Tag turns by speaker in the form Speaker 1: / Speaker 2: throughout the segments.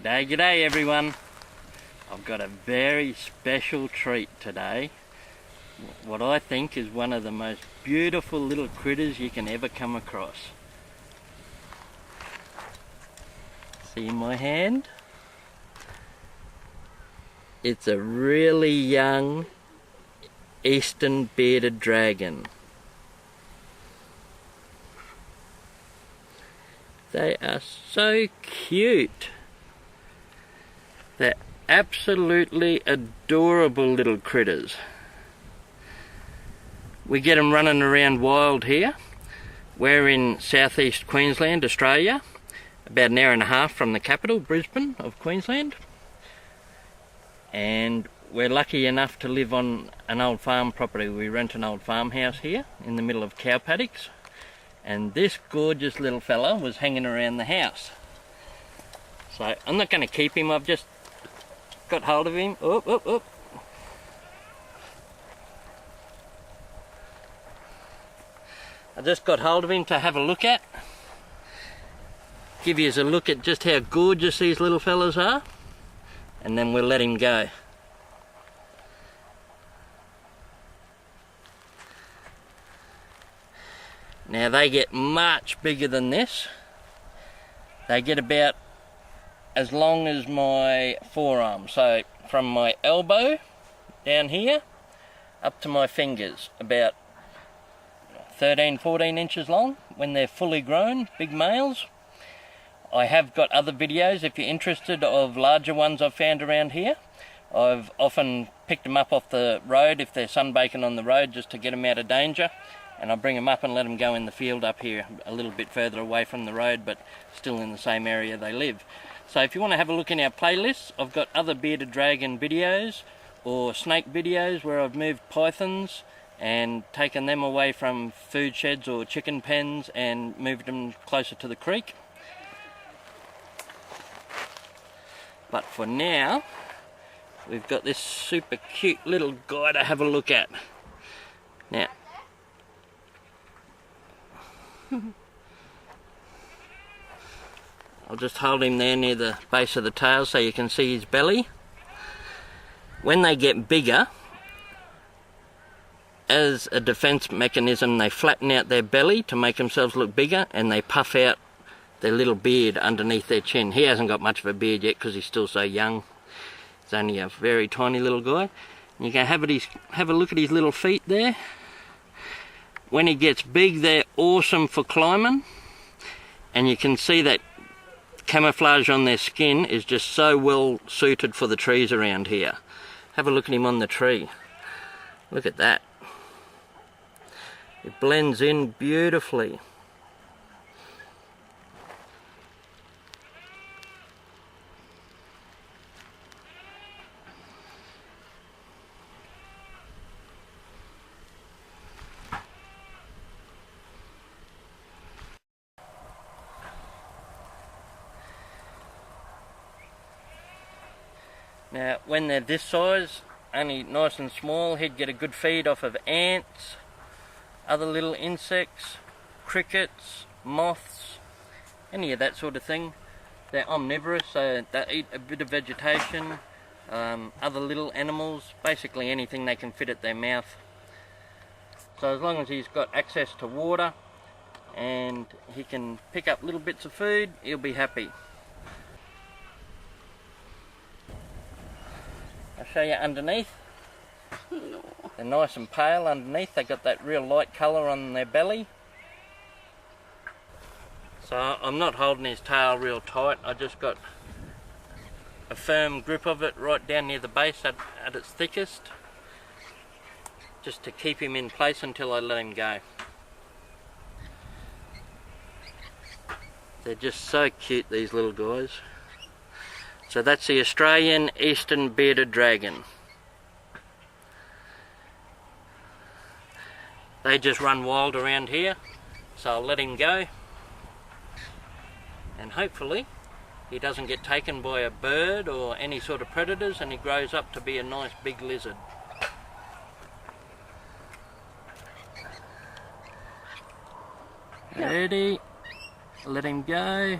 Speaker 1: G'day everyone. I've got a very special treat today. What I think is one of the most beautiful little critters you can ever come across. See my hand? It's a really young eastern bearded dragon. They are so cute. They're absolutely adorable little critters. We get them running around wild here. We're in southeast Queensland, Australia, about an hour and a half from the capital, Brisbane of Queensland. And we're lucky enough to live on an old farm property. We rent an old farmhouse here in the middle of cow paddocks. And this gorgeous little fella was hanging around the house. So I'm not going to keep him, I've just got hold of him. I just got hold of him to have a look at. Give you a look at just how gorgeous these little fellas are. And then we'll let him go. Now they get much bigger than this. They get about as long as my forearm. So from my elbow down here up to my fingers. About 13-14 inches long when they're fully grown, big males. I have got other videos if you're interested of larger ones I've found around here. I've often picked them up off the road if they're sunbaking on the road just to get them out of danger. And I bring them up and let them go in the field up here a little bit further away from the road, but still in the same area they live. So if you want to have a look in our playlists, I've got other bearded dragon videos or snake videos where I've moved pythons and taken them away from food sheds or chicken pens and moved them closer to the creek. But for now, we've got this super cute little guy to have a look at. Now, I'll just hold him there near the base of the tail so you can see his belly. When they get bigger, as a defense mechanism, they flatten out their belly to make themselves look bigger, and they puff out their little beard underneath their chin. He hasn't got much of a beard yet because he's still so young. He's only a very tiny little guy. You can have a look at his little feet there. When he gets big, they're awesome for climbing, and you can see that camouflage on their skin is just so well suited for the trees around here. Have a look at him on the tree. Look at that. It blends in beautifully. Now, when they're this size, only nice and small, he'd get a good feed off of ants, other little insects, crickets, moths, any of that sort of thing. They're omnivorous, so they eat a bit of vegetation, other little animals, basically anything they can fit at their mouth. So as long as he's got access to water and he can pick up little bits of food, he'll be happy. I'll show you underneath.
Speaker 2: No.
Speaker 1: They're nice and pale underneath. They got that real light colour on their belly. So I'm not holding his tail real tight. I just got a firm grip of it right down near the base at its thickest, just to keep him in place until I let him go. They're just so cute, these little guys. So that's the Australian eastern bearded dragon. They just run wild around here, so I'll let him go. And hopefully he doesn't get taken by a bird or any sort of predators, and he grows up to be a nice big lizard. Ready? Let him go.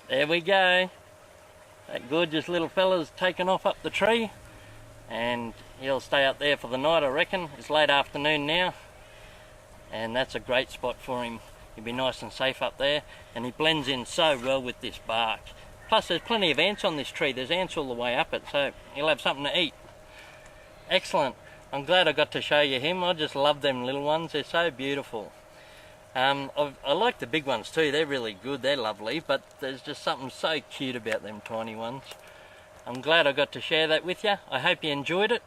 Speaker 1: There we go. That gorgeous little fella's taken off up the tree, and he'll stay up there for the night, I reckon. It's late afternoon now, and that's a great spot for him. He'll be nice and safe up there, and he blends in so well with this bark. Plus there's plenty of ants on this tree. There's ants all the way up it, so he'll have something to eat. Excellent. I'm glad I got to show you him. I just love them little ones. They're so beautiful. I like the big ones too. They're really good. They're lovely, but there's just something so cute about them tiny ones. I'm glad I got to share that with you. I hope you enjoyed it.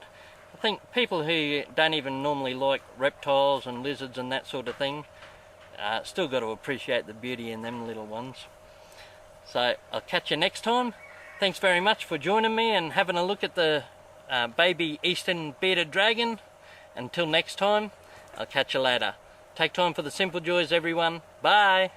Speaker 1: I think people who don't even normally like reptiles and lizards and that sort of thing still got to appreciate the beauty in them little ones. So I'll catch you next time. Thanks very much for joining me and having a look at the baby eastern bearded dragon. Until next time, I'll catch you later. Take time for the simple joys, everyone. Bye.